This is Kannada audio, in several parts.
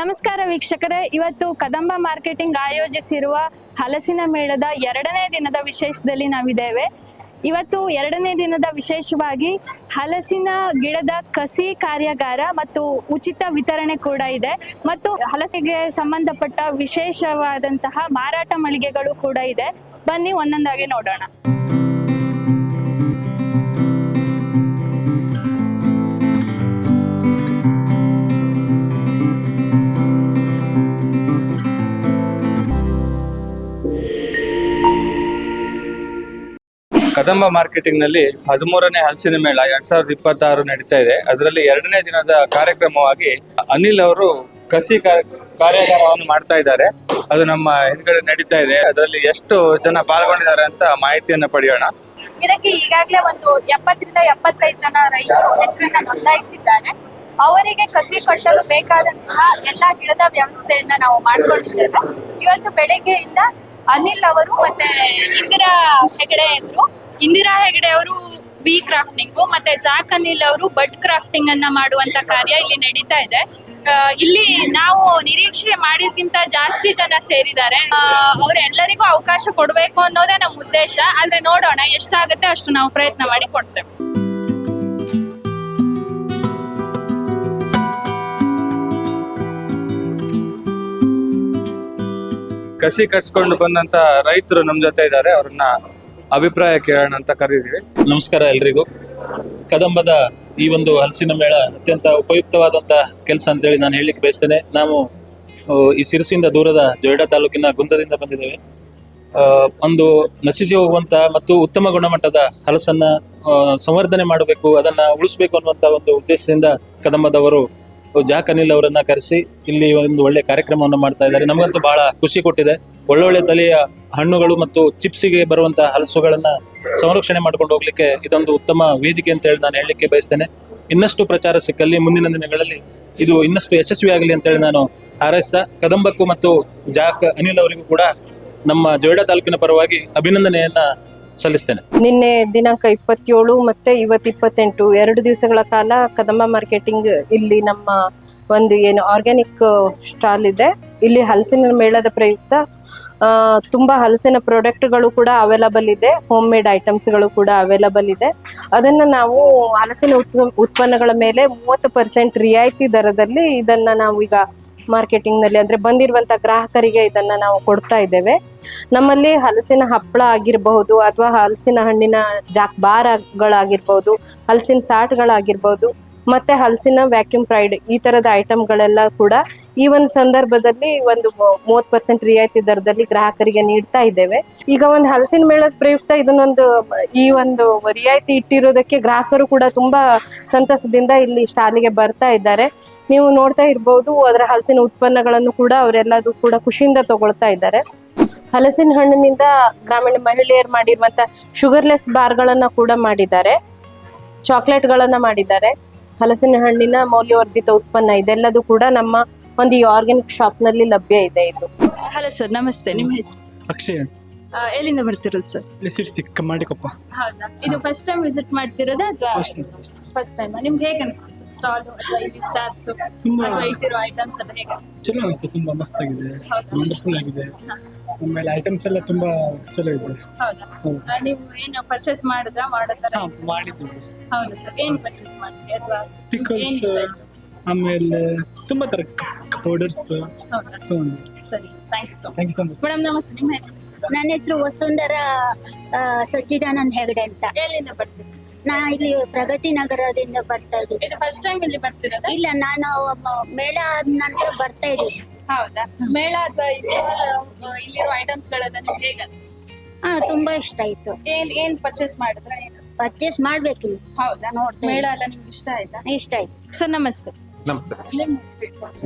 ನಮಸ್ಕಾರ ವೀಕ್ಷಕರೇ, ಇವತ್ತು ಕದಂಬ ಮಾರ್ಕೆಟಿಂಗ್ ಆಯೋಜಿಸಿರುವ ಹಲಸಿನ ಮೇಳದ 2ನೇ ದಿನದ ವಿಶೇಷದಲ್ಲಿ ನಾವಿದ್ದೇವೆ. ಇವತ್ತು 2ನೇ ದಿನದ ವಿಶೇಷವಾಗಿ ಹಲಸಿನ ಗಿಡದ ಕಸಿ ಕಾರ್ಯಾಗಾರ ಮತ್ತು ಉಚಿತ ವಿತರಣೆ ಕೂಡ ಇದೆ ಮತ್ತು ಹಲಸಿಗೆ ಸಂಬಂಧಪಟ್ಟ ವಿಶೇಷವಾದಂತಹ ಮಾರಾಟ ಮಳಿಗೆಗಳು ಕೂಡ ಇದೆ. ಬನ್ನಿ ಒಂದೊಂದಾಗಿ ನೋಡೋಣ. ಕದಂಬ ಮಾರ್ಕೆಟಿಂಗ್ ನಲ್ಲಿ 13ನೇ ಹಲಸಿನ ಮೇಳ 2026 ನಡೀತಾ ಇದೆ. ಅದರಲ್ಲಿ 2ನೇ ದಿನದ ಕಾರ್ಯಕ್ರಮವಾಗಿ ಅನಿಲ್ ಅವರು ಕಸಿ ಕಾರ್ಯಾಗಾರವನ್ನು ಮಾಡ್ತಾ ಇದ್ದಾರೆ. ಅದು ನಮ್ಮ ಹಿಂದ್ಗಡೆ ನಡೀತಾ ಇದೆ. ಅದರಲ್ಲಿ ಎಷ್ಟು ಜನ ಪಾಲ್ಗೊಂಡಿದ್ದಾರೆ ಅಂತ ಮಾಹಿತಿಯನ್ನ ಪಡೆಯೋಣ. ಇದಕ್ಕೆ ಈಗಾಗಲೇ ಒಂದು 70 ರಿಂದ 75 ಜನ ರೈತರು ಹೆಸರನ್ನ ನೋಂದಾಯಿಸಿದ್ದಾರೆ. ಅವರಿಗೆ ಕಸಿ ಕಟ್ಟಲು ಬೇಕಾದಂತಹ ಎಲ್ಲಾ ಗಿಡದ ವ್ಯವಸ್ಥೆಯನ್ನ ನಾವು ಮಾಡ್ಕೊಂಡಿದ್ದೇವೆ. ಇವತ್ತು ಬೆಳಗ್ಗೆಯಿಂದ ಅನಿಲ್ ಅವರು ಮತ್ತೆ ಇಂದಿರಾ ಹೆಗಡೆ ಅವರು ವಿ ಕ್ರಾಫ್ಟಿಂಗು ಮತ್ತೆ ಜಾಕ್ ಅನಿಲ್ ಅವರು ಬಡ್ ಕ್ರಾಫ್ಟಿಂಗ್ ಅನ್ನ ಮಾಡುವಂತ ಕಾರ್ಯ ಇಲ್ಲಿ ನಡೀತಾ ಇದೆ. ಇಲ್ಲಿ ನಾವು ನಿರೀಕ್ಷೆ ಮಾಡಿದ್ಕಿಂತ ಜಾಸ್ತಿ ಜನ ಸೇರಿದ್ದಾರೆ. ಅವರೆಲ್ಲರಿಗೂ ಅವಕಾಶ ಕೊಡಬೇಕು ಅನ್ನೋದೇ ನಮ್ಮ ಉದ್ದೇಶ. ಆದ್ರೆ ನೋಡೋಣ, ಎಷ್ಟಾಗುತ್ತೆ ಅಷ್ಟು ನಾವು ಪ್ರಯತ್ನ ಮಾಡಿ ಕೊಡ್ತೇವೆ. ಕಸಿ ಕಟ್ಸ್ಕೊಂಡು ಬಂದಂತ ರೈತರು ನಮ್ ಜೊತೆ ಇದ್ದಾರೆ. ಅವ್ರನ್ನ ಅಭಿಪ್ರಾಯ ಕೇಳೋಣ ಅಂತ ಕರೀತೀವಿ. ನಮಸ್ಕಾರ ಎಲ್ರಿಗೂ. ಕದಂಬದ ಈ ಒಂದು ಹಲಸಿನ ಮೇಳ ಅತ್ಯಂತ ಉಪಯುಕ್ತವಾದಂತ ಕೆಲಸ ಅಂತೇಳಿ ನಾನು ಹೇಳಲಿಕ್ಕೆ ಬಯಸ್ತೇನೆ. ನಾವು ಈ ಸಿರಸಿಯಿಂದ ದೂರದ ಜೊಯ್ಡಾ ತಾಲೂಕಿನ ಗುಂದದಿಂದ ಬಂದಿದ್ದೇವೆ. ಒಂದು ನಶಿಸಿ ಹೋಗುವಂತ ಮತ್ತು ಉತ್ತಮ ಗುಣಮಟ್ಟದ ಹಲಸನ್ನ ಸಂವರ್ಧನೆ ಮಾಡಬೇಕು, ಅದನ್ನ ಉಳಿಸ್ಬೇಕು ಅನ್ನುವಂತ ಒಂದು ಉದ್ದೇಶದಿಂದ ಕದಂಬದವರು ಜಾಕ್ ಅನಿಲ್ ಅವರನ್ನ ಕರೆಸಿ ಇಲ್ಲಿ ಒಂದು ಒಳ್ಳೆ ಕಾರ್ಯಕ್ರಮವನ್ನು ಮಾಡ್ತಾ ಇದ್ದಾರೆ. ನಮಗಂತೂ ಬಹಳ ಖುಷಿ ಕೊಟ್ಟಿದೆ. ಒಳ್ಳೊಳ್ಳೆ ತಳಿಯ ಹಣ್ಣುಗಳು ಮತ್ತು ಚಿಪ್ಸಿಗೆ ಬರುವಂತಹ ಹಲಸುಗಳನ್ನ ಸಂರಕ್ಷಣೆ ಮಾಡ್ಕೊಂಡು ಹೋಗ್ಲಿಕ್ಕೆ ಇದೊಂದು ಉತ್ತಮ ವೇದಿಕೆ ಅಂತ ಹೇಳಿ ನಾನು ಹೇಳಲಿಕ್ಕೆ ಬಯಸ್ತೇನೆ. ಇನ್ನಷ್ಟು ಪ್ರಚಾರ ಸಿಕ್ಕಲ್ಲಿ ಮುಂದಿನ ದಿನಗಳಲ್ಲಿ ಇದು ಇನ್ನಷ್ಟು ಯಶಸ್ವಿಯಾಗಲಿ ಅಂತೇಳಿ ನಾನು ಹಾರೈಸ್ತಾ ಕದಂಬಕ್ಕೂ ಮತ್ತು ಜಾಕ್ ಅನಿಲ್ ಅವರಿಗೂ ಕೂಡ ನಮ್ಮ ಜೊಯ್ಡಾ ತಾಲೂಕಿನ ಪರವಾಗಿ ಅಭಿನಂದನೆಯನ್ನ ಸಲ್ಲಿಸ್ತೇನೆ. ನಿನ್ನೆ ದಿನಾಂಕ 27 ಮತ್ತೆ ಇವತ್ತು 28 2 ದಿವಸಗಳ ಕಾಲ ಕದಂಬ ಮಾರ್ಕೆಟಿಂಗ್ ಇಲ್ಲಿ ನಮ್ಮ ಒಂದು ಏನು ಆರ್ಗ್ಯಾನಿಕ್ ಸ್ಟಾಲ್ ಇದೆ. ಇಲ್ಲಿ ಹಲಸಿನ ಮೇಳದ ಪ್ರಯುಕ್ತ ತುಂಬಾ ಹಲಸಿನ ಪ್ರಾಡಕ್ಟ್ಗಳು ಕೂಡ ಅವೈಲಬಲ್ ಇದೆ. ಹೋಮ್ ಮೇಡ್ ಐಟಮ್ಸ್ಗಳು ಕೂಡ ಅವೈಲಬಲ್ ಇದೆ. ಅದನ್ನ ನಾವು ಹಲಸಿನ ಉತ್ಪನ್ನಗಳ ಮೇಲೆ 30% ರಿಯಾಯಿತಿ ದರದಲ್ಲಿ ಇದನ್ನ ನಾವು ಈಗ ಮಾರ್ಕೆಟಿಂಗ್ ನಲ್ಲಿ ಅಂದ್ರೆ ಬಂದಿರುವಂತ ಗ್ರಾಹಕರಿಗೆ ಇದನ್ನ ನಾವು ಕೊಡ್ತಾ ಇದ್ದೇವೆ. ನಮ್ಮಲ್ಲಿ ಹಲಸಿನ ಹಪ್ಪಳ ಆಗಿರಬಹುದು ಅಥವಾ ಹಲಸಿನ ಹಣ್ಣಿನ ಬಾರ್ಗಳಾಗಿರ್ಬಹುದು, ಹಲಸಿನ ಸಾಟ್ಗಳಾಗಿರ್ಬಹುದು, ಮತ್ತೆ ಹಲಸಿನ ವ್ಯಾಕ್ಯೂಮ್ ಫ್ರೈಡ್ ಈ ತರದ ಐಟಮ್ಗಳೆಲ್ಲ ಕೂಡ ಈ ಒಂದು ಸಂದರ್ಭದಲ್ಲಿ ಒಂದು 30% ರಿಯಾಯಿತಿ ದರದಲ್ಲಿ ಗ್ರಾಹಕರಿಗೆ ನೀಡ್ತಾ ಇದ್ದೇವೆ. ಈಗ ಒಂದು ಹಲಸಿನ ಮೇಳದ ಪ್ರಯುಕ್ತ ಇದನ್ನೊಂದು ಈ ಒಂದು ರಿಯಾಯಿತಿ ಇಟ್ಟಿರೋದಕ್ಕೆ ಗ್ರಾಹಕರು ಕೂಡ ತುಂಬಾ ಸಂತಸದಿಂದ ಇಲ್ಲಿ ಸ್ಟಾಲಿಗೆ ಬರ್ತಾ ಇದ್ದಾರೆ. ನೀವು ನೋಡ್ತಾ ಇರ್ಬೋದು, ಅದರ ಹಲಸಿನ ಉತ್ಪನ್ನಗಳನ್ನು ಕೂಡ ಅವರೆಲ್ಲದೂ ಕೂಡ ಖುಷಿಯಿಂದ ತಗೊಳ್ತಾ ಇದ್ದಾರೆ. ಹಲಸಿನ ಹಣ್ಣಿನಿಂದ ಗ್ರಾಮೀಣ ಮಹಿಳೆಯರು ಮಾಡಿರುವಂತ ಶುಗರ್ಲೆಸ್ ಬಾರ್ಗಳನ್ನ ಕೂಡ ಮಾಡಿದ್ದಾರೆ, ಚಾಕ್ಲೇಟ್ಗಳನ್ನ ಮಾಡಿದ್ದಾರೆ. ಹಲಸಿನ ಹಣ್ಣಿನ ಮೌಲ್ಯವರ್ಧಿತ ಉತ್ಪನ್ನ ಇದೆಲ್ಲದೂ ಕೂಡ ನಮ್ಮ ಒಂದು ಈ ಆರ್ಗ್ಯಾನಿಕ್ ಶಾಪ್ ನಲ್ಲಿ ಲಭ್ಯ ಇದೆ. ಇದು ಹಲೋ ಸರ್, ನಮಸ್ತೆ. ನಿಮ್ಮ ಹೆಸರು? ಅಕ್ಷಯ್. ಎಲ್ಲಿಂದ ಬರ್ತಿರೋದು ಸರ್? ಸಿರ್ಸಿ ಮಾಡಿಕೊಪ್ಪ. ಹೌದಾ? ಇದು ಫಸ್ಟ್ ಟೈಮ್ ವಿಸಿಟ್ ಮಾಡ್ತಿರೋದಾ ಅಥವಾ ಫಸ್ಟ್ ಟೈಮ್? ನಿಮ್ಗೆ ಹೇಗೆ ಅನಿಸ್ತದೆ ಸ್ಟಾಲ್ ಅಥವಾ ಇಲ್ಲಿ ಸ್ಟಾಫ್ಸ್ ತುಂಬಾ ಇಟ್ಟಿರೋ ಐಟಮ್ಸ್ ಎಲ್ಲ ಹೇಗೆ ಅನಿಸ್ತದೆ? ಚಲೋ ಅನಿಸ್ತು, ತುಂಬಾ ಮಸ್ತ್ ಆಗಿದೆ, ವಂಡರ್ಫುಲ್ ಆಗಿದೆ. ಆಮೇಲೆ ಐಟಮ್ಸ್ ಎಲ್ಲ ತುಂಬಾ ಚಲೋ ಇದೆ. ಹೌದಾ? ನೀವು ಏನು ಪರ್ಚೇಸ್ ಮಾಡೋ ತರ? ಮಾಡಿದ್ವಿ. ಹೌದಾ ಸರ್? ಏನು ಪರ್ಚೇಸ್ ಮಾಡಿದ್ರಿ ಅಥವಾ ಪಿಕಲ್ಸ್, ಆಮೇಲೆ ತುಂಬಾ ತರ ಪೌಡರ್ಸ್ ತಗೊಂಡು. ಸರಿ, thank you so much. Thank you so much. Madam ನಮಸ್ತೆ. ನಿಮ್ಮ ಹೆಸರು? ನನ್ನ ಹೆಸರು ವಸುಂಧರ ಸಚ್ಚಿದಾನಂದ್ ಹೆಗಡೆ ಅಂತ. ಎಲ್ಲಿಂದ ಬರ್ತೀರಿ? ನಾ ಇಲ್ಲಿ ಪ್ರಗತಿ ನಗರದಿಂದ ಬರ್ತಾ ಇದ್ದೀನಿ. ಇದು ಫಸ್ಟ್ ಟೈಮ್ ಇಲ್ಲಿ ಬರ್ತಿರೋದಾ? ಇಲ್ಲ, ನಾನು ಮೇಳ ಆದ ನಂತರ ಬರ್ತಾ ಇದ್ದೀನಿ. ಹೌದಾ? ಮೇಳ ಅಥವಾ ಇಲ್ಲಿರೋ ಐಟಮ್ಸ್ ಗಳನ್ನ ನಿಮ್ಗೆ ಹೇಗೆ ಅನಿಸ್ತು? ತುಂಬಾ ಇಷ್ಟ ಆಯ್ತು. ಏನ್ ಪರ್ಚೇಸ್ ಮಾಡಿದ್ರೆ? ಪರ್ಚೇಸ್ ಮಾಡ್ಬೇಕಿಲ್ಲ. ಹೌದಾ? ಮೇಳ ಎಲ್ಲ ನಿಮ್ಗೆ ಇಷ್ಟ ಆಯ್ತಾ? ಇಷ್ಟ ಆಯ್ತು. ಸರ್ ನಮಸ್ತೆ. ನಮಸ್ತೆ.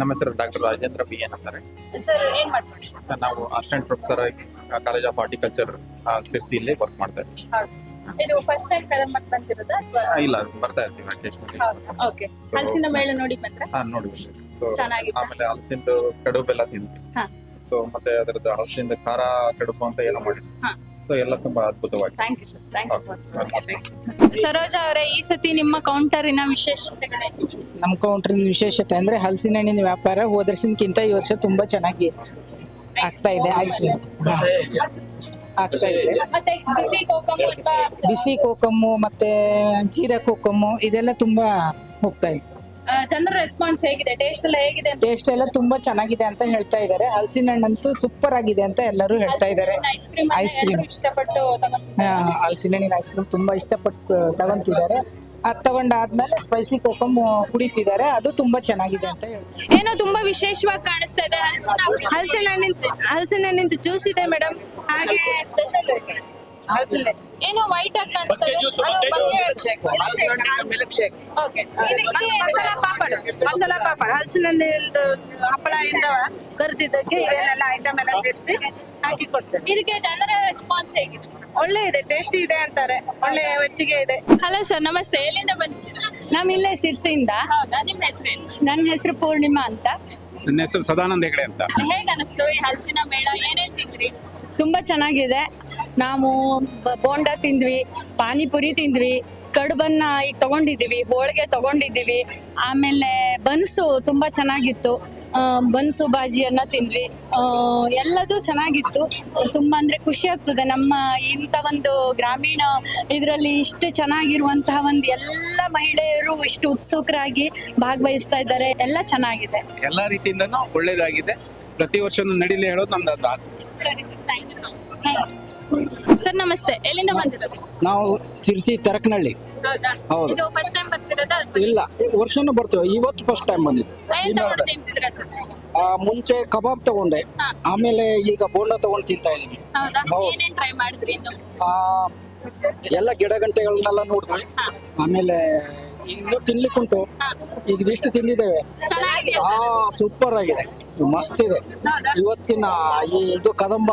ನಮ್ಮ ಹೆಸರು ಡಾಕ್ಟರ್ ರಾಜೇಂದ್ರ ಬಿ ಎನ್ ಅಂತಾರೆ. ಸರ್ ಏನ್ ಮಾಡ್ತೀವಿ? ನಾವು ಅಸಿಸ್ಟೆಂಟ್ ಪ್ರೊಫೆಸರ್ ಆಗಿ ಕಾಲೇಜ್ ಆಫ್ ಹಾರ್ಟಿಕಲ್ಚರ್ ಸಿರ್ಸಿಯಲ್ಲಿ ವರ್ಕ್ ಮಾಡ್ತಾ ಇದ್ದೀವಿ. ಇದು ಫಸ್ಟ್ ಟೈಮ್ ಕದಂಬಕ್ಕೆ ಬಂದಿರೋದಾ ಅಥವಾ? ಇಲ್ಲ, ಬರ್ತಾ ಇರ್ತೀವಿ ಅಕೇಶನಲಿ. ಓಕೆ. ಹಲಸಿನ ಮೇಳ ನೋಡಿ ಬಂದ್ರೆ? ನೋಡಿ. ಸೊ ಚೆನ್ನಾಗಿದೆ. ಆಮೇಲೆ ಹಲಸಿಂದು ಕಡುಬು ಎಲ್ಲ ತಿಂದ್ವಿ. ಸೊ ಮತ್ತೆ ಅದರದ್ದು ಹಲಸಿಂದ ಖಾರ ಕಡುಬು ಅಂತ ಏನೋ ಮಾಡಿದ್ವಿ. ಸೊ ಎಲ್ಲ ತುಂಬಾ ಅದ್ಭುತವಾಗಿ thank you sir, thank you. Saroja ಅವರೇ, ಈ ಸತಿ ನಿಮ್ಮ ಕೌಂಟರಿನ ವಿಶೇಷತೆಗಳೇನು? ನಮ್ಮ ಕೌಂಟ್ರಿನ ವಿಶೇಷತೆ ಅಂದ್ರೆ ಹಲಸಿನ ಹಣ್ಣಿನ ವ್ಯಾಪಾರ ಹೋದ ವರ್ಷಕ್ಕಿಂತ ಈ ವರ್ಷ ತುಂಬಾ ಚೆನ್ನಾಗಿ ಆಗ್ತಾ ಇದೆ. ಐಸ್ ಕ್ರೀಮ್ ಆಗ್ತಾ ಇದೆ. ಮತ್ತೆ ಬಿಸಿ ಕೋಕಮ್ ಅಥವಾ ಬಿಸಿ ಕೋಕಮ್ಮು ಮತ್ತೆ ಜೀರಾ ಕೋಕಮ್ಮು ಇದೆಲ್ಲ ತುಂಬಾ ಹೋಗ್ತಾ ಇದೆ. ಜನರ ರೆಸ್ಪಾನ್ಸ್ ಹೇಗಿದೆ? ಟೇಸ್ಟ್ ಎಲ್ಲ ಹೇಗಿದೆ ಅಂತ? ಟೇಸ್ಟ್ ಎಲ್ಲ ತುಂಬಾ ಚೆನ್ನಾಗಿದೆ ಅಂತ ಹೇಳ್ತಾ ಇದ್ದಾರೆ. ಹಲಸಿನ ಹಣ್ಣಂತೂ ಸೂಪರ್ ಆಗಿದೆ ಅಂತ ಎಲ್ಲರೂ ಹೇಳ್ತಾ ಇದ್ದಾರೆ. ಐಸ್ ಕ್ರೀಮ್ ಐಸ್ ಕ್ರೀಮ್ ಇಷ್ಟಪಟ್ಟು ತಗೊಂಡ್ತಿದ್ದಾರೆ. ಹಲಸಿನ ಹಣ್ಣಿನ ಐಸ್ ಕ್ರೀಮ್ ತುಂಬಾ ಇಷ್ಟಪಟ್ಟು ತಗೊಂತಿದ್ದಾರೆ. ಅದ್ ತಗೊಂಡಾದ್ಮೇಲೆ ಸ್ಪೈಸಿ ಕೋಕಮ್ ಕುಡಿತಿದ್ದಾರೆ, ಅದು ತುಂಬಾ ಚೆನ್ನಾಗಿದೆ ಅಂತ ಹೇಳ್ತಾರೆ. ಏನೋ ತುಂಬಾ ವಿಶೇಷವಾಗಿ ಕಾಣಿಸ್ತಾ ಇದೆ ಹಲಸಿನ ಹಣ್ಣಿಂದು ಜ್ಯೂಸ್ ಇದೆ ಮೇಡಮ್, ಹಾಗೆ ಸ್ಪೆಷಲ್ ಏನೋ ವೈಟ್ ಆಗಿ ಕಾಣಿಸ್ತಾ ಇದೆ. Okay. ಮಸಾಲಾ ಪಾಪಡ್ ಹಲಸಿನ ಹಣ್ಣಿಂದು ಹಪ್ಪಳ ಇಂದವ ಕರೆದಿದ್ದಕ್ಕೆ ಇವೇನೆಲ್ಲ ಐಟಮ್ ಎಲ್ಲ ಸೇರಿಸಿ ಹಾಕಿ ಕೊಡ್ತೇವೆ. ಇದಕ್ಕೆ ಜನರ ರೆಸ್ಪಾನ್ಸ್ ಹೇಗಿದೆ? ಒಳ್ಳೆ ಇದೆ, ಟೇಸ್ಟಿ ಇದೆ ಅಂತಾರೆ, ಒಳ್ಳೆ ವೆಚ್ಚಿಗೆ ಇದೆ. ಹಲೋ ಸರ್, ನಮಸ್ತೆ. ಎಲ್ಲಿಂದ ಬಂದಿದ್ದೀರಾ? ನಾವ್ ಇಲ್ಲೇ ಸಿರ್ಸಿಯಿಂದ. ಹೌದಾ? ನಿಮ್ಮ ಹೆಸರೇನು? ನನ್ನ ಹೆಸರು ಪೂರ್ಣಿಮಾ ಅಂತ. ನನ್ನ ಹೆಸರು ಸದಾನಂದ ಹೆಗಡೆ ಅಂತ. ಹೇಗೆ ಅನಿಸ್ತು ಈ ಹಲಸಿನ ಮೇಳ? ಏನೇನ್ ತಿಂದ್ರಿ? ತುಂಬಾ ಚೆನ್ನಾಗಿದೆ. ನಾವು ಬೋಂಡ ತಿಂದ್ವಿ, ಪಾನಿಪುರಿ ತಿಂದ್ವಿ, ಕಡುಬನ್ನ ಈಗ ತಗೊಂಡಿದ್ದೀವಿ, ಹೋಳಿಗೆ ತಗೊಂಡಿದ್ದೀವಿ, ಆಮೇಲೆ ಬನ್ಸು ತುಂಬಾ ಚೆನ್ನಾಗಿತ್ತು. ಬನ್ಸು ಬಾಜಿಯನ್ನ ತಿಂದ್ವಿ. ಎಲ್ಲದೂ ಚೆನ್ನಾಗಿತ್ತು. ತುಂಬಾ ಅಂದ್ರೆ ಖುಷಿ ಆಗ್ತದೆ ನಮ್ಮ ಇಂಥ ಒಂದು ಗ್ರಾಮೀಣ ಇದರಲ್ಲಿ ಇಷ್ಟು ಚೆನ್ನಾಗಿರುವಂತಹ ಒಂದು ಎಲ್ಲ ಮಹಿಳೆಯರು ಇಷ್ಟು ಉತ್ಸುಕರಾಗಿ ಭಾಗವಹಿಸ್ತಾ ಇದ್ದಾರೆ. ಎಲ್ಲ ಚೆನ್ನಾಗಿದೆ. ಎಲ್ಲಾ ರೀತಿಯಿಂದನೂ ಒಳ್ಳೇದಾಗಿದೆ. ಪ್ರತಿ ವರ್ಷನೂ ನಡೀಲಿ ಹೇಳೋದು ನಮ್ದು ಆಸೆ. ಸರಿ sir, thank you so much. Sir ನಮಸ್ತೆ. ಎಲ್ಲಿಂದ ಬಂದಿರೋದು? ನಾವು ಸಿರ್ಸಿ ತೆರಕನಹಳ್ಳಿ. ಹೌದಾ? ಹೌದು. ಇದು ಫಸ್ಟ್ ಟೈಮ್ ಬರ್ತಿರೋದಾ? ಇಲ್ಲ, ವರ್ಷನೂ ಬರ್ತೇವೆ. ಇವತ್ತು ಫಸ್ಟ್ ಟೈಮ್ ಬಂದಿದ್ದು. ಏನ್ ತಗೊಂಡು ತಿಂತಿದ್ರಾ ಸರ್? ಮುಂಚೆ ಕಬಾಬ್ ತಗೊಂಡೆ, ಹಾ. ಆಮೇಲೆ ಈಗ ಬೋಂಡ ತಗೊಂಡು ತಿಂತಾ ಇದೀನಿ. ಹೌದಾ? ಹೌದು. ಏನೇನ್ ಟ್ರೈ ಮಾಡಿದ್ರಿ ಇನ್ನು? ಆ, ಎಲ್ಲ ಗಿಡ ಗಂಟೆಗಳನ್ನೆಲ್ಲ ನೋಡಿದ್ವಿ. ಹಾ. ಆಮೇಲೆ ಇನ್ನು ತಿನ್ಲಿಕ್ಕುಂಟು. ಈಗ ಇದಿಷ್ಟು ತಿಂದಿದ್ದೇವೆ. ಚೆನ್ನಾಗಿದೆ. ಸೂಪರ್ ಆಗಿದೆ, ಮಸ್ತ್ ಇದೆ. ಹೌದಾ? ಇವತ್ತಿನ ಇದು ಕದಂಬ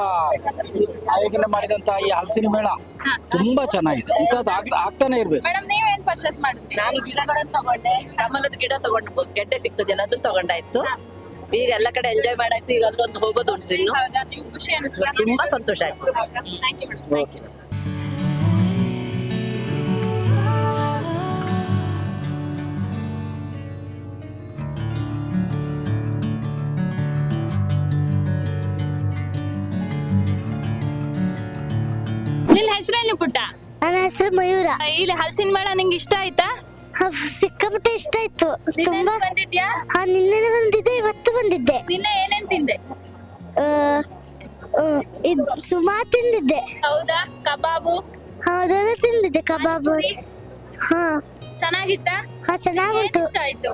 ಆಯೋಜನೆ ಮಾಡಿದಂತ ಈ ಹಲಸಿನ ಮೇಳ ಹಾ. ತುಂಬಾ ಚೆನ್ನಾಗಿದೆ. ಇಂಥದ್ದು ಆಗ್ತಾನೆ ಇರ್ಬೇಕು. ಮೇಡಮ್, ನೀವೇನ್ ಪರ್ಚೇಸ್ ಮಾಡಿದ್ರಿ? ನಾನು ಗಿಡಗಳನ್ನು ತಗೊಂಡೆ, ಕಮಲದ ಗಿಡ ತಗೊಂಡು, ಗೆಡ್ಡೆ ಸಿಗ್ತದಲ್ಲ ಅದನ್ನ ತಗೊಂಡಾಯ್ತು. ಈಗ ಎಲ್ಲ ಕಡೆ ಎಂಜಾಯ್ ಮಾಡಾಯ್ತು. ಈಗ ಅಲ್ಲೊಂದು ಹೋಗೋದು ಉಂಟು ಇನ್ನು. ಹೌದಾ? ನಿಮ್ಗೆ ಖುಷಿ ಅನಿಸ್ತಾ? ತುಂಬಾ ಸಂತೋಷ ಆಯ್ತು. Thank you madam. ಓಕೆ. ನಿನ್ನ ಹೆಸರೇನು ಪುಟ್ಟ? ನನ್ನ ಹೆಸರು ಮಯೂರ. ಇಲ್ಲಿ ಹಲಸಿನ ಮೇಳ ನಿಂಗೆ ಇಷ್ಟ ಆಯ್ತಾ? ಸಿಕ್ಕಾಪಟ್ಟೆ ಇಷ್ಟ ಆಯ್ತು. ನಿನ್ನೆ ತುಂಬಾ ಬಂದಿದ್ಯಾ? ನಿನ್ನೆ ಬಂದಿದ್ದೆ, ಇವತ್ತು ಬಂದಿದ್ದೆ. ನಿನ್ನೆ ಏನೇನ್ ತಿಂದೆ? ಸುಮಾರು ತಿಂದಿದ್ದೆ. ಹೌದಾ? ಕಬಾಬು ಹೌದೆಲ್ಲ ತಿಂದಿದ್ದೆ, ಕಬಾಬು. ಹಾ ಚೆನ್ನಾಗಿತ್ತಾ? ಹಾ, ಚೆನ್ನಾಗುಂಟು. ಇಷ್ಟ ಆಯ್ತು.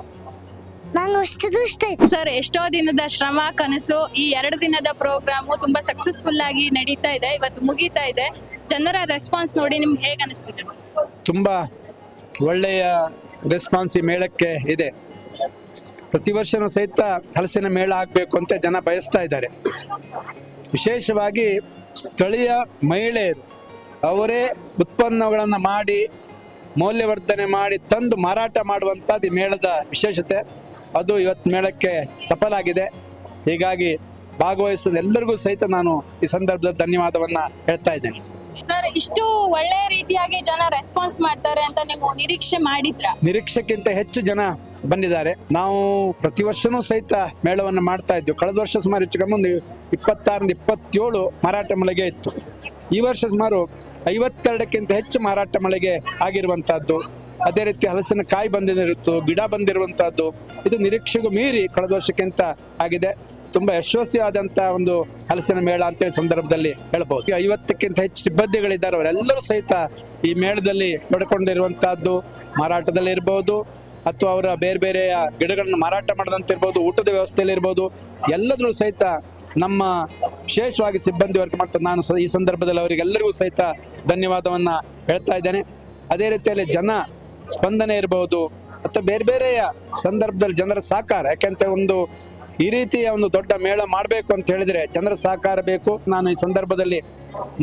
ನಂಗೆ ಅಷ್ಟದು ಇಷ್ಟ ಆಯ್ತು. ಸರ್, ಎಷ್ಟೋ ದಿನದ ಶ್ರಮ ಕನಸು ಈ 2 ದಿನದ ಪ್ರೋಗ್ರಾಮು ತುಂಬಾ ಸಕ್ಸಸ್ಫುಲ್ ಆಗಿ ನಡೀತಾ ಇದೆ. ಇವತ್ತು ಮುಗೀತಾ ಇದೆ. ಜನರ ರೆಸ್ಪಾನ್ಸ್ ನೋಡಿ ನಿಮ್ಗೆ ಹೇಗೆ ಅನಿಸ್ತಿದೆ ಸರ್? ತುಂಬಾ ಒಳ್ಳೆಯ ರೆಸ್ಪಾನ್ಸ್ ಈ ಮೇಳಕ್ಕೆ ಇದೆ. ಪ್ರತಿ ವರ್ಷನೂ ಸಹಿತ ಹಲಸಿನ ಮೇಳ ಆಗಬೇಕು ಅಂತ ಜನ ಬಯಸ್ತಾ ಇದ್ದಾರೆ. ವಿಶೇಷವಾಗಿ ಸ್ಥಳೀಯ ಮಹಿಳೆಯರು ಅವರೇ ಉತ್ಪನ್ನಗಳನ್ನು ಮಾಡಿ ಮೌಲ್ಯವರ್ಧನೆ ಮಾಡಿ ತಂದು ಮಾರಾಟ ಮಾಡುವಂಥದ್ದು ಈ ಮೇಳದ ವಿಶೇಷತೆ. ಅದು ಇವತ್ತು ಮೇಳಕ್ಕೆ ಸಫಲ ಆಗಿದೆ. ಹೀಗಾಗಿ ಭಾಗವಹಿಸಿದ ಎಲ್ಲರಿಗೂ ಸಹಿತ ನಾನು ಈ ಸಂದರ್ಭದಲ್ಲಿ ಧನ್ಯವಾದವನ್ನ ಹೇಳ್ತಾ ಇದ್ದೇನೆ. ಸರ್, ಇಷ್ಟು ಒಳ್ಳೆ ರೀತಿಯಾಗಿ ಜನ ರೆಸ್ಪಾನ್ಸ್ ಮಾಡ್ತಾರೆ ಅಂತ ನೀವು ನಿರೀಕ್ಷೆ ಮಾಡಿದ್ರಾ? ನಿರೀಕ್ಷೆಗಿಂತ ಹೆಚ್ಚು ಜನ ಬಂದಿದ್ದಾರೆ. ನಾವು ಪ್ರತಿ ವರ್ಷನೂ ಸಹಿತ ಮೇಳವನ್ನು ಮಾಡ್ತಾ ಇದ್ವಿ. ಕಳೆದ ವರ್ಷ ಸುಮಾರು ಹೆಚ್ಚು ಕಮ್ಮಿ ಒಂದು 26-27 ಮಾರಾಟ ಮಳಿಗೆ ಇತ್ತು. ಈ ವರ್ಷ ಸುಮಾರು 52ಕ್ಕಿಂತ ಹೆಚ್ಚು ಮಾರಾಟ ಮಳಿಗೆ ಆಗಿರುವಂತಹದ್ದು. ಅದೇ ರೀತಿ ಹಲಸಿನ ಕಾಯಿ ಬಂದಿರುತ್ತು, ಗಿಡ ಬಂದಿರುವಂತಹದ್ದು. ಇದು ನಿರೀಕ್ಷೆಗೂ ಮೀರಿ ಕಳೆದ ವರ್ಷಕ್ಕಿಂತ ಆಗಿದೆ. ತುಂಬಾ ಯಶಸ್ವಿಯಾದಂತಹ ಒಂದು ಹಲಸಿನ ಮೇಳ ಅಂತೇಳಿ ಸಂದರ್ಭದಲ್ಲಿ ಹೇಳ್ಬಹುದು. 50ಕ್ಕಿಂತ ಹೆಚ್ಚು ಸಿಬ್ಬಂದಿಗಳಿದ್ದಾರೆ. ಅವರೆಲ್ಲರೂ ಸಹಿತ ಈ ಮೇಳದಲ್ಲಿ ತೊಡಕೊಂಡಿರುವಂತಹದ್ದು, ಮಾರಾಟದಲ್ಲಿ ಇರಬಹುದು ಅಥವಾ ಅವರ ಬೇರೆ ಬೇರೆಯ ಗಿಡಗಳನ್ನು ಮಾರಾಟ ಮಾಡದಂತಿರ್ಬೋದು, ಊಟದ ವ್ಯವಸ್ಥೆಯಲ್ಲಿ ಇರ್ಬೋದು, ಎಲ್ಲದರಲ್ಲೂ ಸಹಿತ ನಮ್ಮ ವಿಶೇಷವಾಗಿ ಸಿಬ್ಬಂದಿ ವರ್ಗ ಮಾಡ್ತಾರೆ. ನಾನು ಈ ಸಂದರ್ಭದಲ್ಲಿ ಅವರಿಗೆಲ್ಲರಿಗೂ ಸಹಿತ ಧನ್ಯವಾದವನ್ನ ಹೇಳ್ತಾ ಇದ್ದೇನೆ. ಅದೇ ರೀತಿಯಲ್ಲಿ ಜನ ಸ್ಪಂದನೆ ಇರಬಹುದು ಅಥವಾ ಬೇರೆ ಬೇರೆಯ ಸಂದರ್ಭದಲ್ಲಿ ಜನರ ಸಹಕಾರ, ಯಾಕೆಂತ ಒಂದು ಈ ರೀತಿಯ ಒಂದು ದೊಡ್ಡ ಮೇಳ ಮಾಡಬೇಕು ಅಂತ ಹೇಳಿದ್ರೆ ಜನರ ಸಹಕಾರ ಬೇಕು. ನಾನು ಈ ಸಂದರ್ಭದಲ್ಲಿ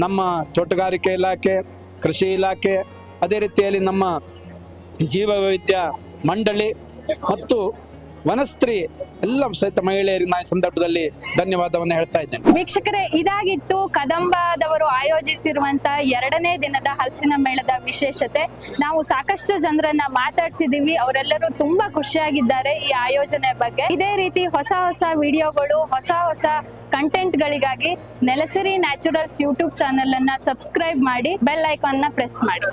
ನಮ್ಮ ತೋಟಗಾರಿಕೆ ಇಲಾಖೆ, ಕೃಷಿ ಇಲಾಖೆ, ಅದೇ ರೀತಿಯಲ್ಲಿ ನಮ್ಮ ಜೀವ ವೈವಿಧ್ಯ ಮಂಡಳಿ ಮತ್ತು ವನಸ್ತ್ರೀ ಎಲ್ಲ ಸಹಿತ ಮಹಿಳೆಯರಿಗೆ ನಾನು ಈ ಸಂದರ್ಭದಲ್ಲಿ ಧನ್ಯವಾದವನ್ನು ಹೇಳ್ತಾ ಇದ್ದೇನೆ. ವೀಕ್ಷಕರೇ, ಇದಾಗಿತ್ತು ಕದಂಬದವರು ಆಯೋಜಿಸಿರುವಂತ 2ನೇ ದಿನದ ಹಲಸಿನ ಮೇಳದ ವಿಶೇಷತೆ. ನಾವು ಸಾಕಷ್ಟು ಜನರನ್ನ ಮಾತಾಡ್ಸಿದೀವಿ, ಅವರೆಲ್ಲರೂ ತುಂಬಾ ಖುಷಿಯಾಗಿದ್ದಾರೆ ಈ ಆಯೋಜನೆ ಬಗ್ಗೆ. ಇದೇ ರೀತಿ ಹೊಸ ಹೊಸ ವಿಡಿಯೋಗಳು, ಹೊಸ ಹೊಸ ಕಂಟೆಂಟ್ಗಳಿಗಾಗಿ ನೆಲಸಿರಿ ನ್ಯಾಚುರಲ್ಸ್ ಯೂಟ್ಯೂಬ್ ಚಾನೆಲ್ ಅನ್ನ ಸಬ್ಸ್ಕ್ರೈಬ್ ಮಾಡಿ, ಬೆಲ್ ಐಕಾನ್ ನ ಪ್ರೆಸ್ ಮಾಡಿ.